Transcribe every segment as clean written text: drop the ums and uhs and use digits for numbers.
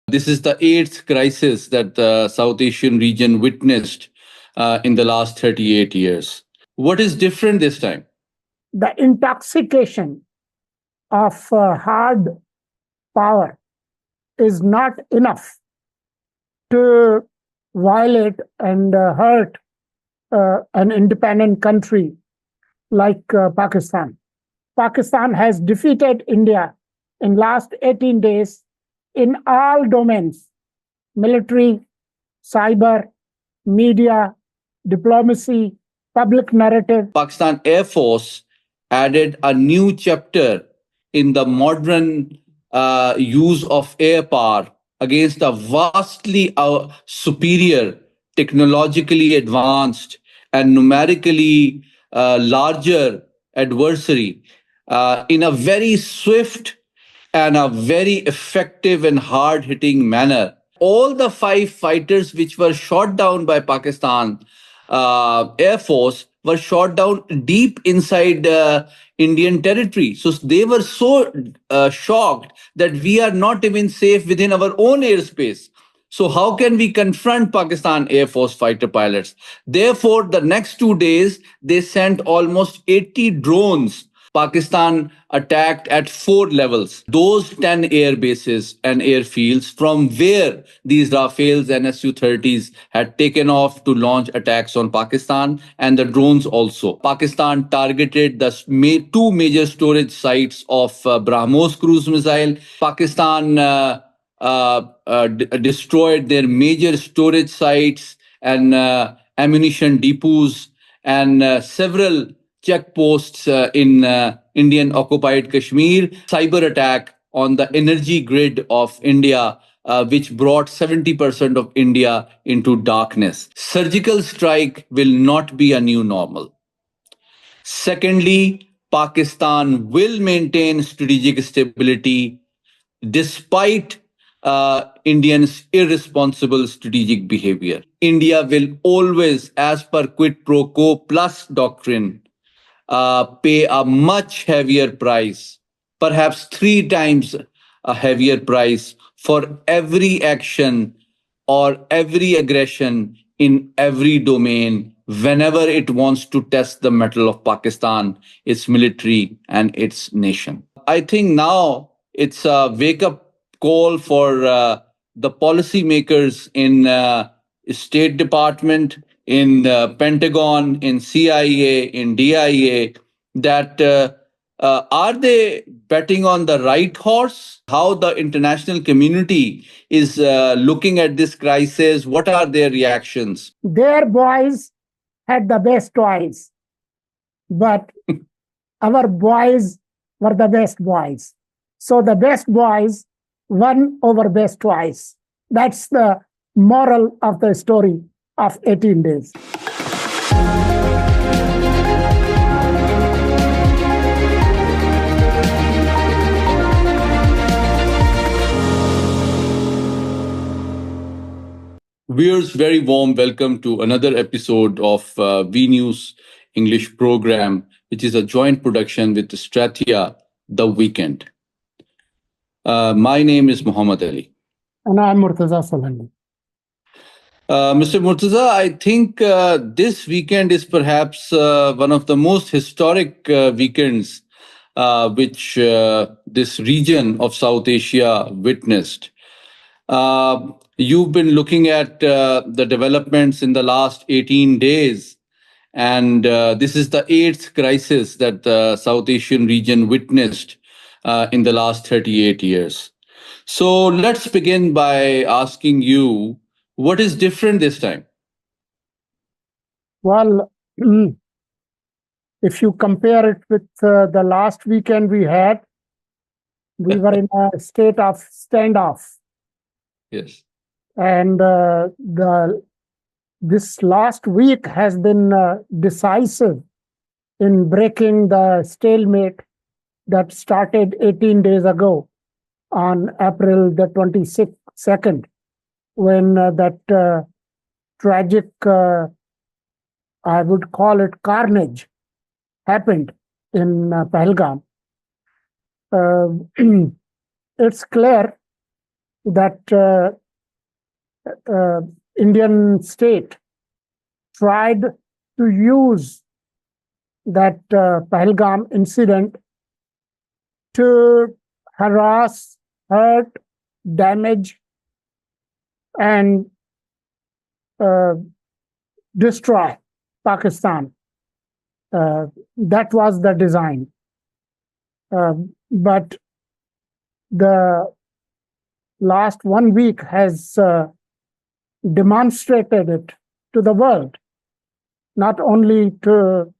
This is the eighth crisis that the South Asian region witnessed in the last 38 years. What is different this time? The intoxication of hard power is not enough to violate and hurt an independent country like Pakistan. Pakistan has defeated India in last 18 days in all domains: military, cyber, media, diplomacy, public narrative. Pakistan Air Force added a new chapter in the modern use of air power against a vastly superior, technologically advanced, and numerically larger adversary in a very swift and a very effective and hard hitting manner. All the five fighters which were shot down by Pakistan Air Force were shot down deep inside Indian territory. So they were so shocked that we are not even safe within our own airspace. So how can we confront Pakistan Air Force fighter pilots? Therefore, the next 2 days, they sent almost 80 drones. Pakistan attacked at 4 levels. Those 10 air bases and airfields from where these Rafales and Su-30s had taken off to launch attacks on Pakistan, and the drones also. Pakistan targeted the two major storage sites of BrahMos cruise missile. Pakistan destroyed their major storage sites and ammunition depots and several checkposts in Indian occupied Kashmir. Cyber attack on the energy grid of India, which brought 70% of India into darkness. Surgical strike will not be a new normal. Secondly, Pakistan will maintain strategic stability despite Indians' irresponsible strategic behavior. India will always, as per quid pro quo plus doctrine, pay a much heavier price, perhaps 3 times a heavier price for every action or every aggression in every domain whenever it wants to test the mettle of Pakistan, its military, and its nation. I think now it's a wake up call for the policymakers in State Department, in Pentagon, in CIA, in DIA, that are they betting on the right horse? How the international community is looking at this crisis? What are their reactions? Their boys had the best toys, but our boys were the best boys. So the best boys won over best toys. That's the moral of the story of 18 days. Viewers, very warm welcome to another episode of V News English program, which is a joint production with Strathia The Weekend. My name is Muhammad Ali. And I'm Murtaza Solangi. Mr. Murtaza, I think this weekend is perhaps one of the most historic weekends which this region of South Asia witnessed. You've been looking at the developments in the last 18 days, and this is the eighth crisis that the South Asian region witnessed in the last 38 years. So let's begin by asking you, what is different this time? Well, if you compare it with the last weekend we had, we were in a state of standoff. Yes. And this last week has been decisive in breaking the stalemate that started 18 days ago on April the 22nd, when that tragic, I would call it carnage, happened in Pahalgam. It's clear that uh, Indian state tried to use that Pahalgam incident to harass, hurt, damage, and uh, destroy Pakistan. That was the design. But the last 1 week has demonstrated it to the world, not only to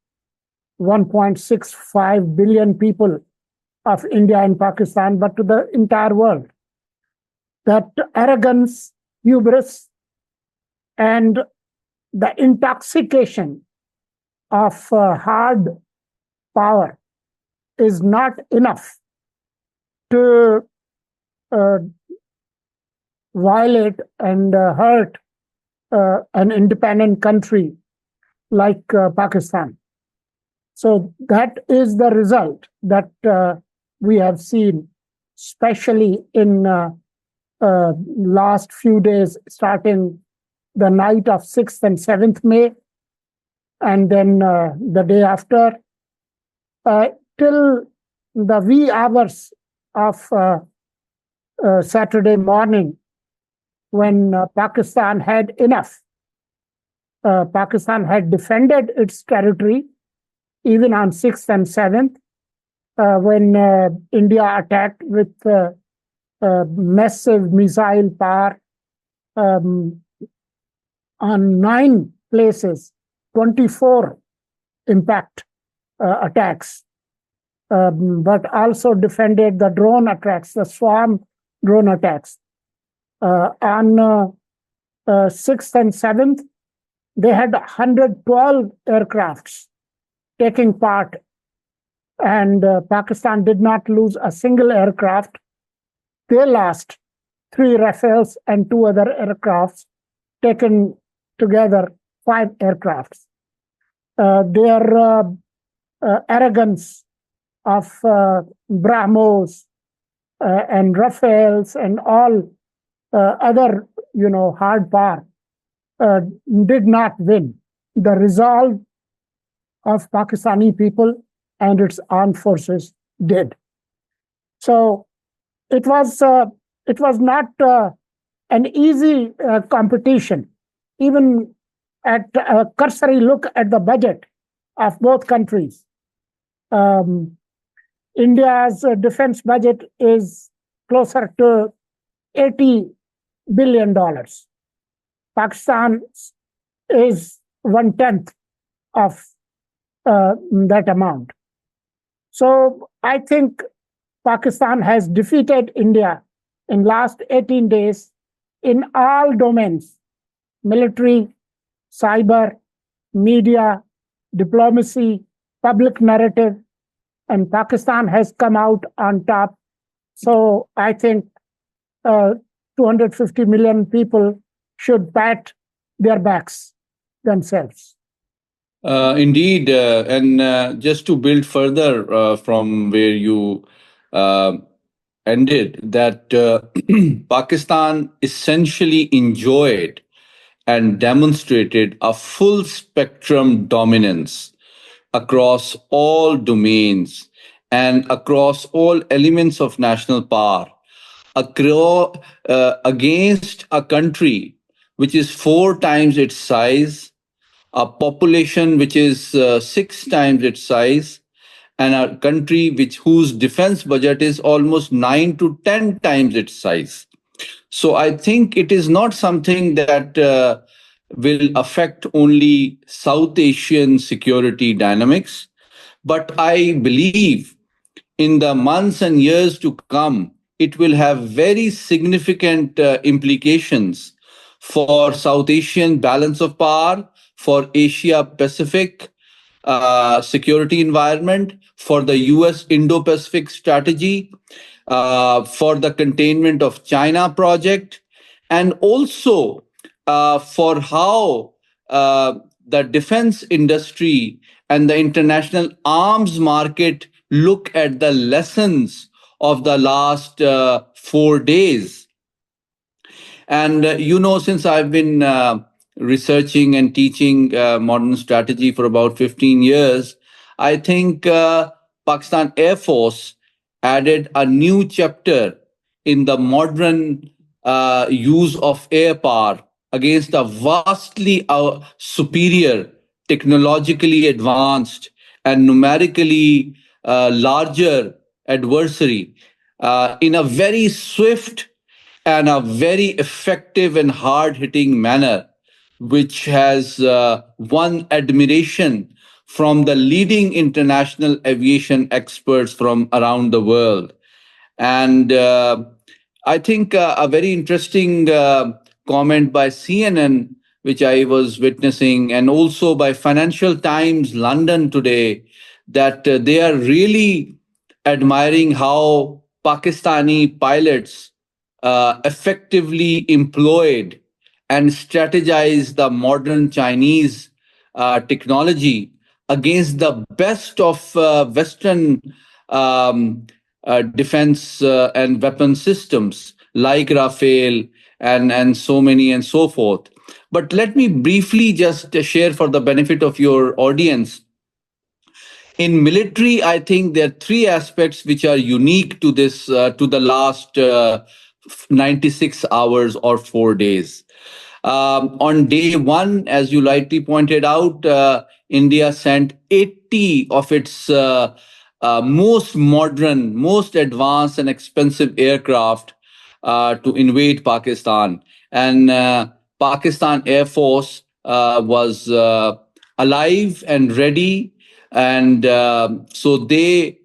1.65 billion people of India and Pakistan, but to the entire world. That arrogance, hubris, and the intoxication of hard power is not enough to uh, violate and hurt an independent country like Pakistan. So that is the result that we have seen, especially in last few days, starting the night of 6th and 7th May, and then the day after, till the wee hours of Saturday morning, when Pakistan had enough. Pakistan had defended its territory even on 6th and 7th, when India attacked with massive missile power on 9 places, 24 impact attacks, but also defended the drone attacks, the swarm drone attacks. On 6th and 7th, they had 112 aircrafts taking part, and Pakistan did not lose a single aircraft. They lost 3 Rafales and 2 other aircrafts, taken together 5 aircrafts. Their arrogance of Brahmos and Rafales and all other, hard power did not win the resolve of Pakistani people and its armed forces did. So it was not an easy competition. Even at a cursory look at the budget of both countries, India's defense budget is closer to $80 billion. Pakistan is 1/10 of that amount. So I think Pakistan has defeated India in last 18 days in all domains: military, cyber, media, diplomacy, public narrative, and Pakistan has come out on top. So I think 250 million people should pat their backs themselves. Indeed, and just to build further from where you uh, ended, that Pakistan essentially enjoyed and demonstrated a full spectrum dominance across all domains and across all elements of national power against a country which is 4 times its size, a population which is 6 times its size, and a country whose defense budget is almost 9 to 10 times its size. So I think it is not something that will affect only South Asian security dynamics, but I believe in the months and years to come, it will have very significant implications for South Asian balance of power, for Asia Pacific security environment, for the US Indo Pacific strategy, for the containment of China project, and also for how the defense industry and the international arms market look at the lessons of the last 4 days. And since I've been researching and teaching modern strategy for about 15 years, I think Pakistan Air Force added a new chapter in the modern use of air power against a vastly superior, technologically advanced, and numerically larger adversary in a very swift and a very effective and hard hitting manner, which has won admiration from the leading international aviation experts from around the world. And I think a very interesting comment by CNN, which I was witnessing, and also by Financial Times London today, that they are really admiring how Pakistani pilots effectively employed and strategized the modern Chinese technology against the best of Western defense and weapon systems like Rafale and so many and so forth. But let me briefly just share for the benefit of your audience. In military, I think there are three aspects which are unique to this to the last 96 hours or 4 days. On day one, as you rightly pointed out, India sent 80 of its most modern, most advanced, and expensive aircraft to invade Pakistan. And Pakistan Air Force was alive and ready. And so they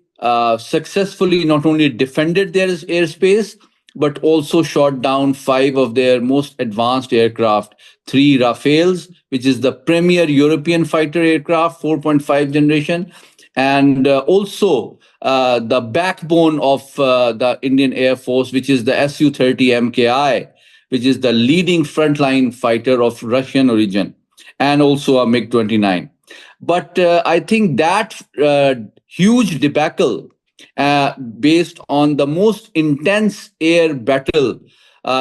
successfully not only defended their airspace, but also shot down five of their most advanced aircraft, three Rafales, which is the premier European fighter aircraft, 4.5 generation, and also the backbone of the Indian Air Force, which is the Su-30 MKI, which is the leading frontline fighter of Russian origin, and also a MiG-29. But I think that huge debacle, based on the most intense air battle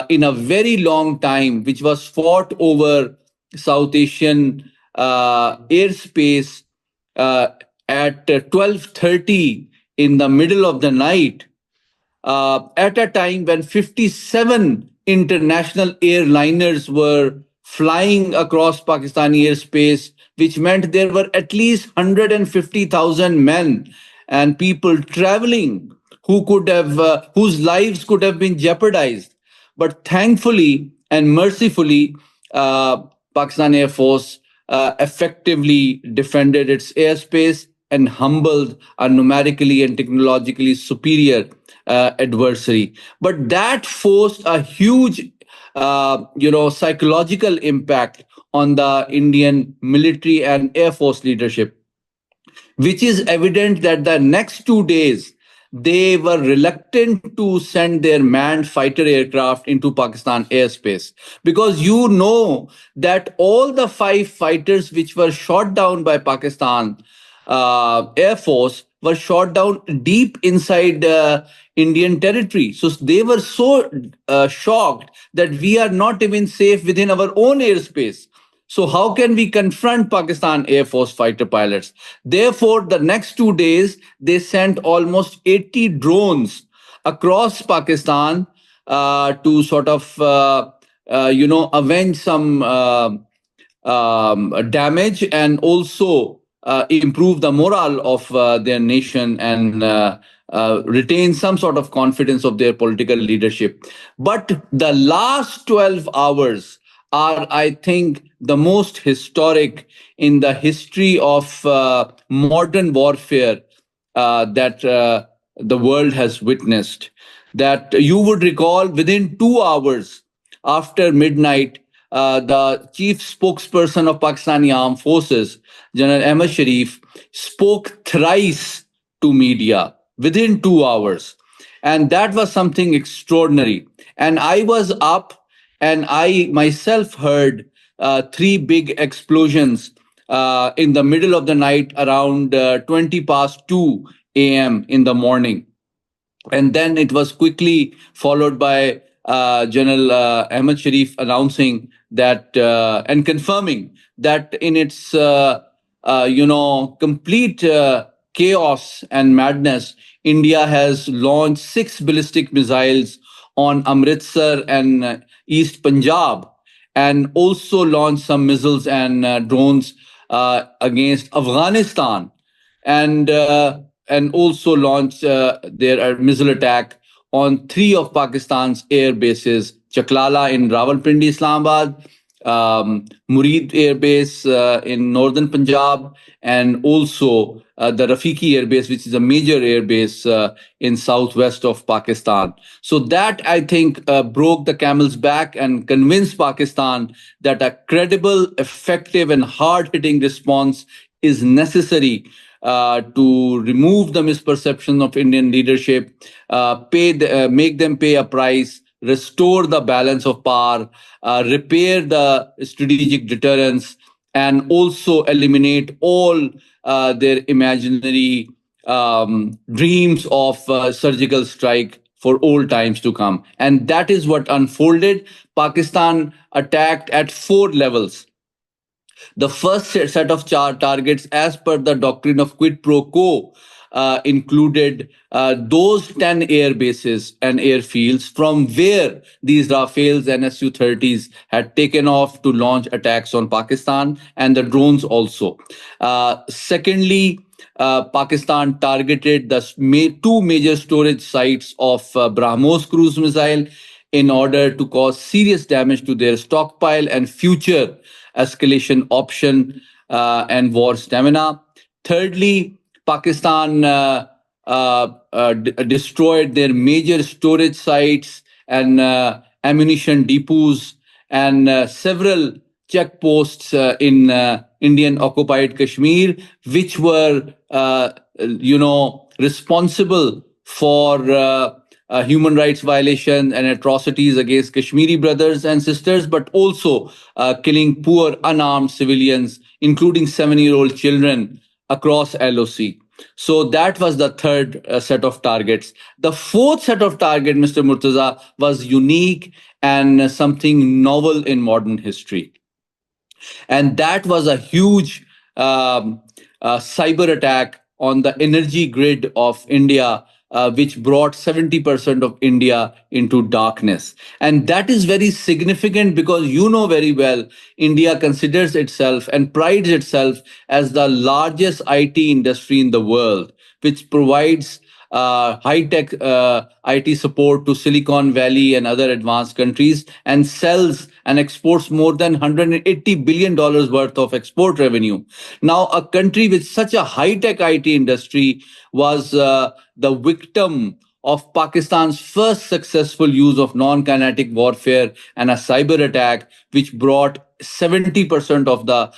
in a very long time, which was fought over South Asian airspace uh, at 12:30 in the middle of the night, at a time when 57 international airliners were flying across Pakistani airspace, which meant there were at least 150,000 men and people traveling whose lives could have been jeopardized. But thankfully and mercifully, Pakistan Air Force effectively defended its airspace and humbled a numerically and technologically superior adversary. But that forced a huge, psychological impact on the Indian military and Air Force leadership, which is evident that the next 2 days they were reluctant to send their manned fighter aircraft into Pakistan airspace, because that all the five fighters which were shot down by Pakistan Air Force were shot down deep inside Indian territory. So they were so shocked that we are not even safe within our own airspace. So how can we confront Pakistan Air Force fighter pilots? Therefore, the next 2 days, they sent almost 80 drones across Pakistan to sort of, avenge some damage and also improve the morale of their nation and retain some sort of confidence of their political leadership. But the last 12 hours are, I think, the most historic in the history of modern warfare that the world has witnessed. That you would recall, within 2 hours after midnight, the chief spokesperson of Pakistani Armed Forces, General Ahmad Sharif, spoke thrice to media within 2 hours. And that was something extraordinary. And I was up and I myself heard three big explosions in the middle of the night around 20 past 2 a.m. in the morning. And then it was quickly followed by General Ahmad Sharif announcing that and confirming that in its complete chaos and madness, India has launched six ballistic missiles on Amritsar and East Punjab, and also launched some missiles and drones against Afghanistan, and also launched their missile attack on three of Pakistan's air bases: Chaklala in Rawalpindi, Islamabad, Murid Air Base in northern Punjab, and also the Rafiki Air Base, which is a major air base in southwest of Pakistan. So that, I think, broke the camel's back and convinced Pakistan that a credible, effective, and hard-hitting response is necessary to remove the misperception of Indian leadership, make them pay a price, restore the balance of power, repair the strategic deterrence, and also eliminate all their imaginary dreams of surgical strike for all times to come. And that is what unfolded. Pakistan attacked at four levels. The first set of targets, as per the doctrine of quid pro quo, included those 10 air bases and airfields from where these Rafales and Su-30s had taken off to launch attacks on Pakistan, and the drones also. Secondly, Pakistan targeted the two major storage sites of BrahMos cruise missile in order to cause serious damage to their stockpile and future escalation option and war stamina. Thirdly, Pakistan destroyed their major storage sites and ammunition depots and several checkposts in Indian occupied Kashmir, which were, responsible for human rights violations and atrocities against Kashmiri brothers and sisters, but also killing poor unarmed civilians, including 7-year-old children across LOC. So that was the third set of targets. The fourth set of target, Mr. Murtaza, was unique and something novel in modern history. And that was a huge cyber attack on the energy grid of India, which brought 70% of India into darkness. And that is very significant because you know very well, India considers itself and prides itself as the largest IT industry in the world, which provides high-tech IT support to Silicon Valley and other advanced countries, and sells and exports more than $180 billion worth of export revenue. Now, a country with such a high-tech IT industry was the victim of Pakistan's first successful use of non-kinetic warfare and a cyber attack, which brought 70% of the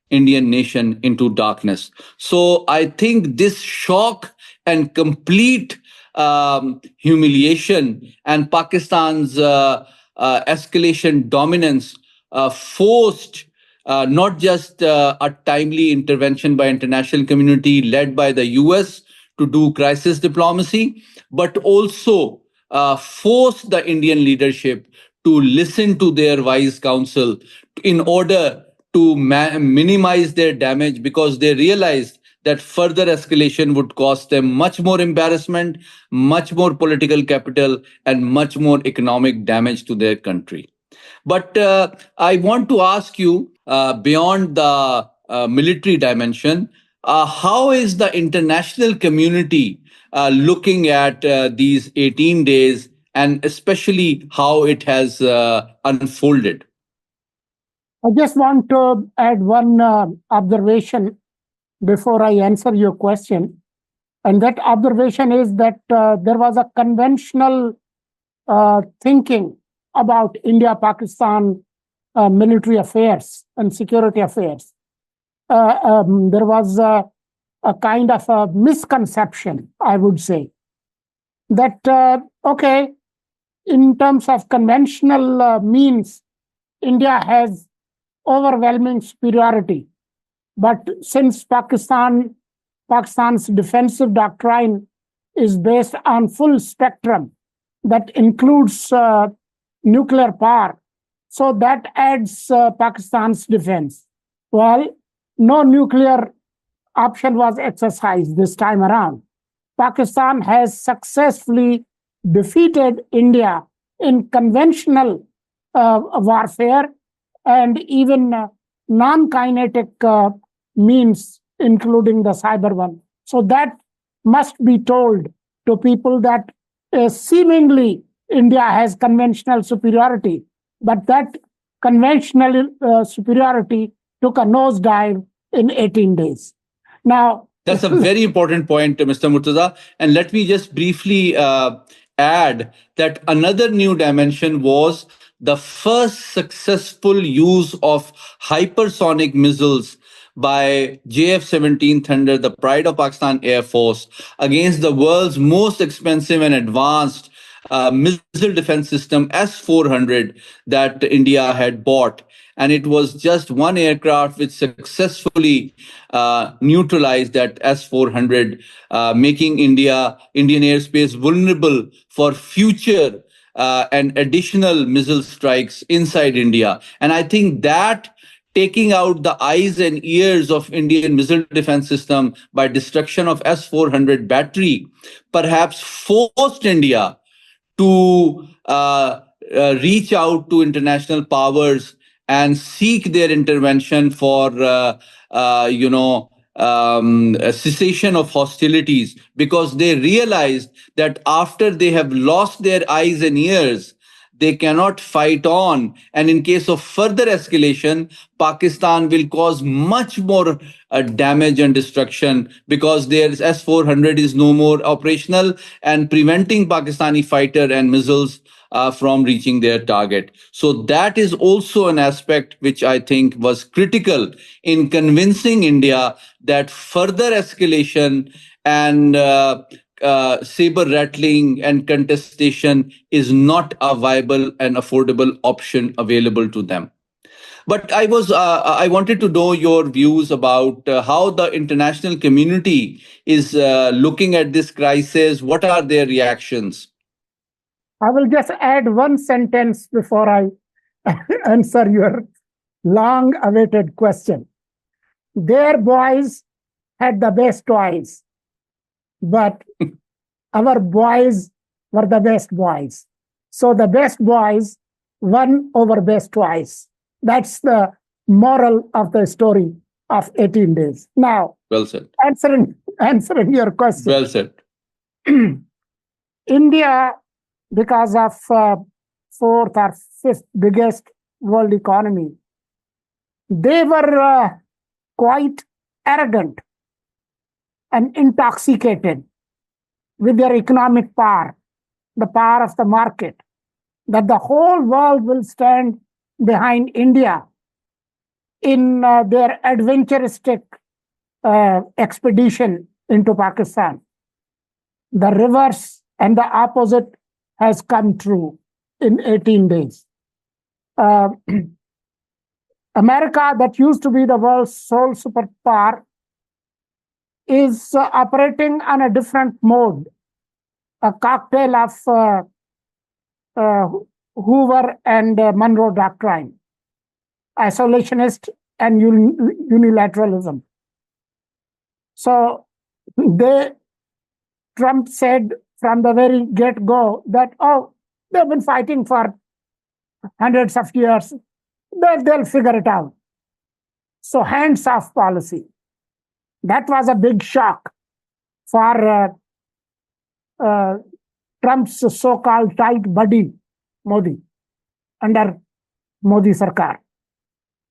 Indian nation into darkness. So I think this shock and complete humiliation and Pakistan's escalation dominance forced not just a timely intervention by international community led by the US to do crisis diplomacy, but also forced the Indian leadership to listen to their wise counsel in order to minimize their damage, because they realized that further escalation would cost them much more embarrassment, much more political capital, and much more economic damage to their country. But I want to ask you, beyond the military dimension, how is the international community looking at these 18 days, and especially how it has unfolded? I just want to add one observation before I answer your question. And that observation is that there was a conventional thinking about India Pakistan military affairs and security affairs. There was a kind of a misconception, I would say, that, okay, in terms of conventional means, India has overwhelming superiority. But since Pakistan's defensive doctrine is based on full spectrum that includes nuclear power. So that adds Pakistan's defense. Well, no nuclear option was exercised this time around. Pakistan has successfully defeated India in conventional warfare and even non kinetic means, including the cyber one. So that must be told to people that seemingly India has conventional superiority, but that conventional superiority took a nosedive in 18 days. Now, That's a very important point, Mr. Murtaza. And let me just briefly add that another new dimension was the first successful use of hypersonic missiles by JF-17 Thunder, the pride of Pakistan Air Force, against the world's most expensive and advanced missile defense system S-400 that India had bought. And it was just one aircraft which successfully neutralized that S-400, making Indian airspace vulnerable for future and additional missile strikes inside India. And I think that taking out the eyes and ears of Indian missile defense system by destruction of S-400 battery perhaps forced India to reach out to international powers and seek their intervention for a cessation of hostilities, because they realized that after they have lost their eyes and ears, they cannot fight on. And in case of further escalation, Pakistan will cause much more damage and destruction, because their S-400 is no more operational and preventing Pakistani fighter and missiles from reaching their target. So that is also an aspect which I think was critical in convincing India that further escalation and saber rattling and contestation is not a viable and affordable option available to them. But I wanted to know your views about how the international community is looking at this crisis. What are their reactions? I will just add one sentence before I answer your long awaited question. Their boys had the best toys, but our boys were the best boys. So the best boys won over best toys. That's the moral of the story of 18 days. Now, Well said. answering your question. Well said. India, because of fourth or fifth biggest world economy, they were quite arrogant and intoxicated with their economic power, the power of the market, that the whole world will stand behind India in their adventuristic expedition into Pakistan. The reverse and the opposite has come true in 18 days. America, that used to be the world's sole superpower, is operating on a different mode, a cocktail of Hoover and Monroe doctrine, isolationist and unilateralism. So Trump said from the very get-go that, they've been fighting for hundreds of years, they'll figure it out. So hands-off policy. That was a big shock for Trump's so-called tight buddy, Modi, under Modi Sarkar.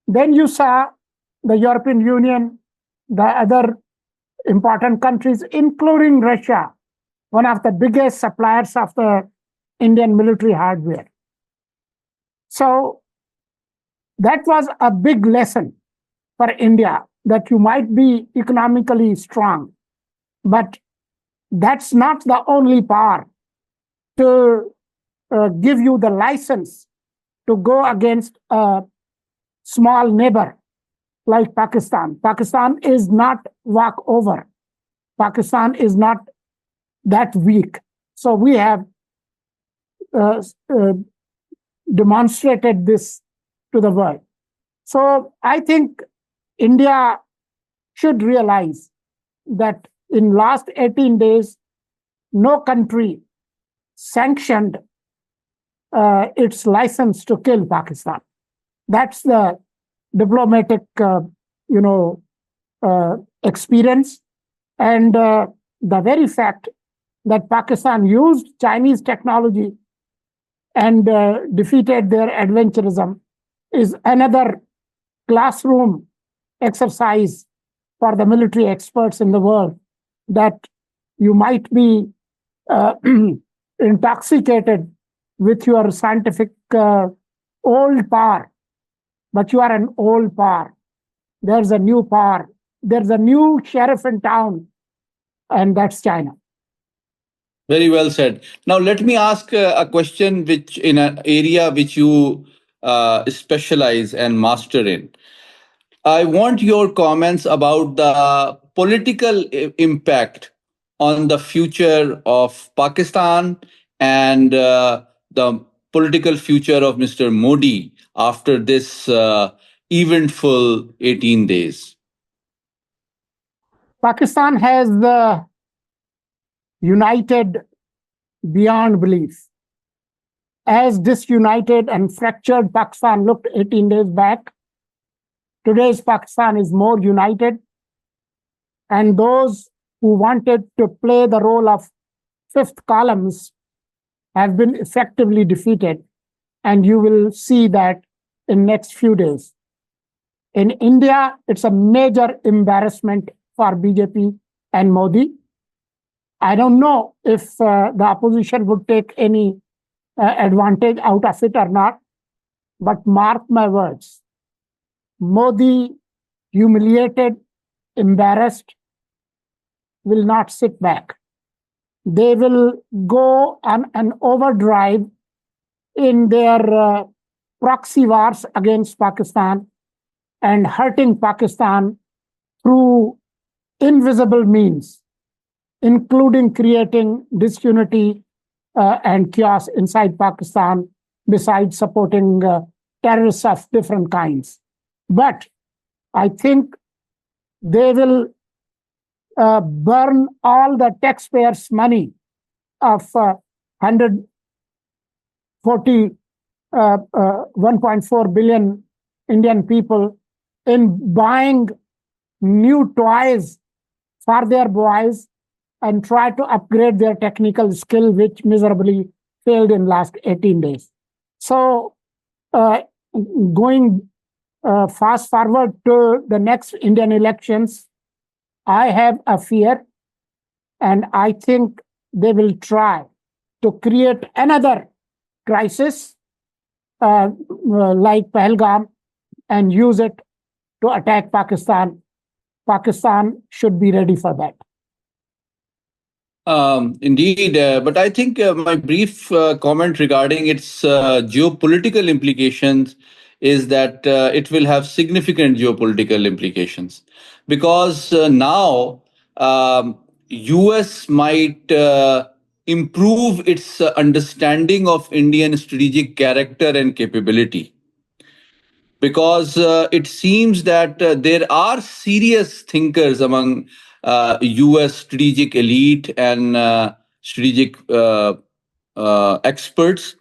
Then you saw the European Union, the other important countries, including Russia, one of the biggest suppliers of the Indian military hardware. So that was a big lesson for India, that you might be economically strong, but that's not the only power to give you the license to go against a small neighbor like Pakistan. Pakistan is not walkover. Pakistan is not that weak. So we have uh, uh, demonstrated this to the world. So I think India should realize that in last 18 days, no country sanctioned its license to kill Pakistan. That's the diplomatic, you know, experience, and the very fact that Pakistan used Chinese technology and defeated their adventurism is another classroom exercise for the military experts in the world, that you might be uh, intoxicated with your scientific old power, but you are an old power. There's a new power. There's a new sheriff in town, and that's China. Very well said. Now, let me ask a question which in an area which you specialize and master in. I want your comments about the political impact on the future of Pakistan and the political future of Mr. Modi after this eventful 18 days. Pakistan has united beyond belief. As disunited and fractured Pakistan looked 18 days back, today's Pakistan is more united, and those who wanted to play the role of fifth columns have been effectively defeated, and you will see that in next few days. In India, it's a major embarrassment for BJP and Modi. I don't know if the opposition would take any advantage out of it or not, but mark my words, Modi, humiliated, embarrassed, will not sit back. They will go on an overdrive in their proxy wars against Pakistan and hurting Pakistan through invisible means, including creating disunity and chaos inside Pakistan, besides supporting terrorists of different kinds. But I think they will burn all the taxpayers' money of 1.4 billion Indian people in buying new toys for their boys and try to upgrade their technical skill, which miserably failed in last 18 days. So going fast forward to the next Indian elections, I have a fear, and I think they will try to create another crisis like Pahalgam and use it to attack Pakistan. Pakistan should be ready for that. Indeed, but I think my brief comment regarding its geopolitical implications is that it will have significant geopolitical implications because now US might improve its understanding of Indian strategic character and capability because it seems that there are serious thinkers among US strategic elite and strategic experts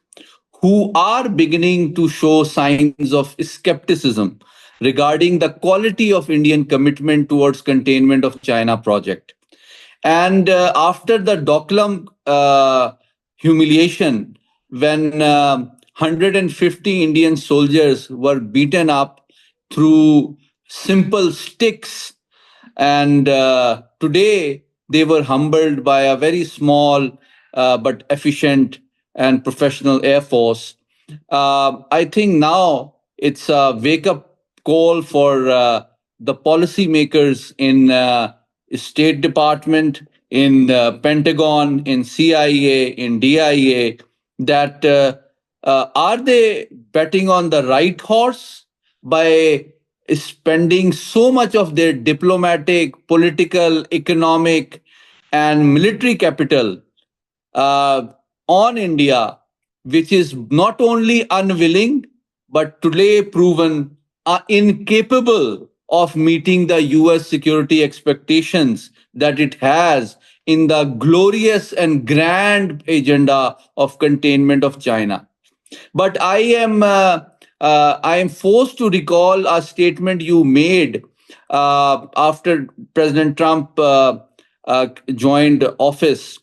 who are beginning to show signs of skepticism regarding the quality of Indian commitment towards containment of China project. And after the Doklam humiliation, when 150 Indian soldiers were beaten up through simple sticks, and today they were humbled by a very small but efficient and professional air force. I think now it's a wake up call for the policymakers in State Department, in the Pentagon, in CIA, in DIA, that are they betting on the right horse by spending so much of their diplomatic, political, economic, and military capital on India which is not only unwilling, but today proven incapable of meeting the US security expectations that it has in the glorious and grand agenda of containment of China. But I am forced to recall a statement you made after President Trump joined office,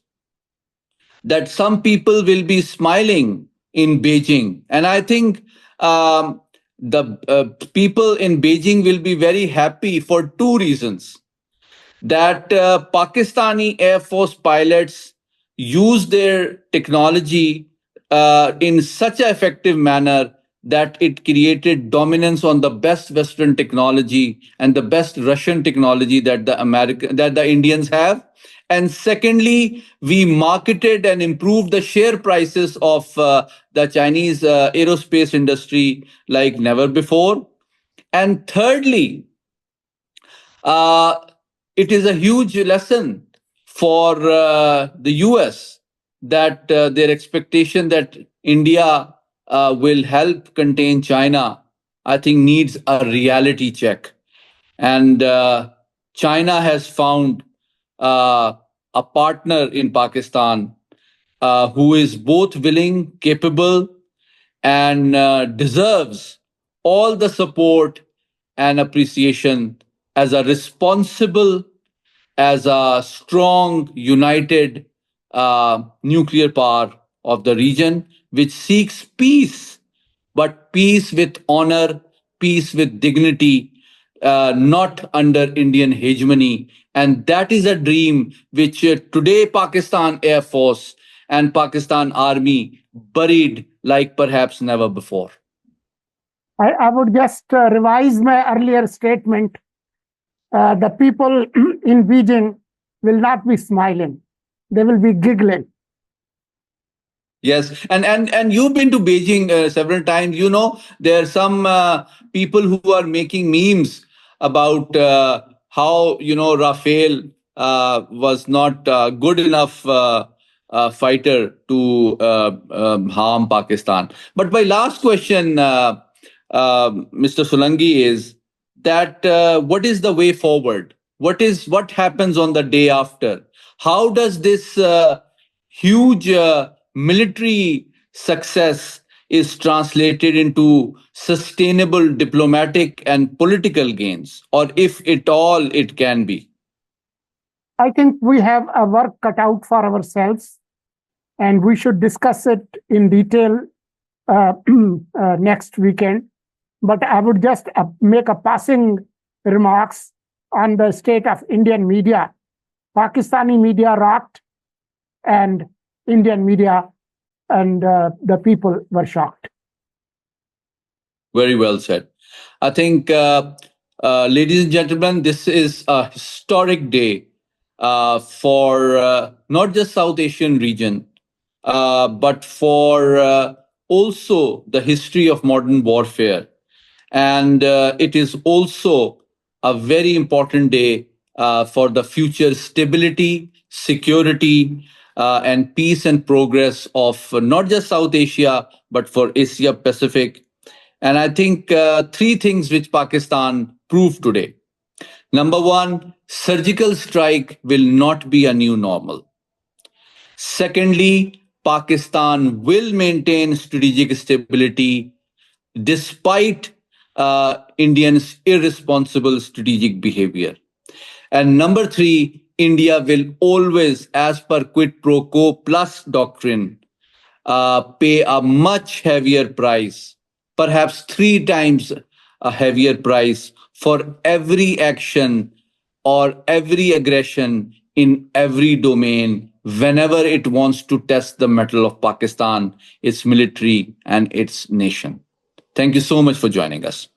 that some people will be smiling in Beijing. And I think the people in Beijing will be very happy for two reasons: that Pakistani Air Force pilots use their technology in such an effective manner that it created dominance on the best Western technology and the best Russian technology that the Indians have. And secondly, we marketed and improved the share prices of the Chinese aerospace industry like never before. And thirdly, uh, it is a huge lesson for the US that their expectation that India will help contain China, I think, needs a reality check. And China has found uh, a partner in Pakistan who is both willing, capable, and deserves all the support and appreciation as a responsible, as a strong, united nuclear power of the region, which seeks peace, but peace with honor, peace with dignity, not under Indian hegemony. And that is a dream which today Pakistan Air Force and Pakistan Army buried like perhaps never before. I would just revise my earlier statement. The people in Beijing will not be smiling, they will be giggling. Yes, and you've been to Beijing several times. You know there are some people who are making memes about how Rafael was not good enough fighter to harm Pakistan. But my last question, Mr. Solangi, is that what is the way forward? What happens on the day after? How does this huge military success is translated into sustainable diplomatic and political gains, or if at all it can be? I think we have a work cut out for ourselves, and we should discuss it in detail next weekend. But I would just make a passing remarks on the state of Indian media. Pakistani media rocked, and Indian media and the people were shocked. Very well said. I think, ladies and gentlemen, this is a historic day for not just South Asian region, but for also the history of modern warfare. And it is also a very important day for the future stability, security, and peace and progress of not just South Asia, but for Asia Pacific. And I think three things which Pakistan proved today. Number one, surgical strike will not be a new normal. Secondly, Pakistan will maintain strategic stability despite Indians' irresponsible strategic behavior. And number three, India will always, as per quid pro quo plus doctrine, pay a much heavier price, perhaps three times a heavier price for every action or every aggression in every domain whenever it wants to test the mettle of Pakistan, its military, and its nation. Thank you so much for joining us.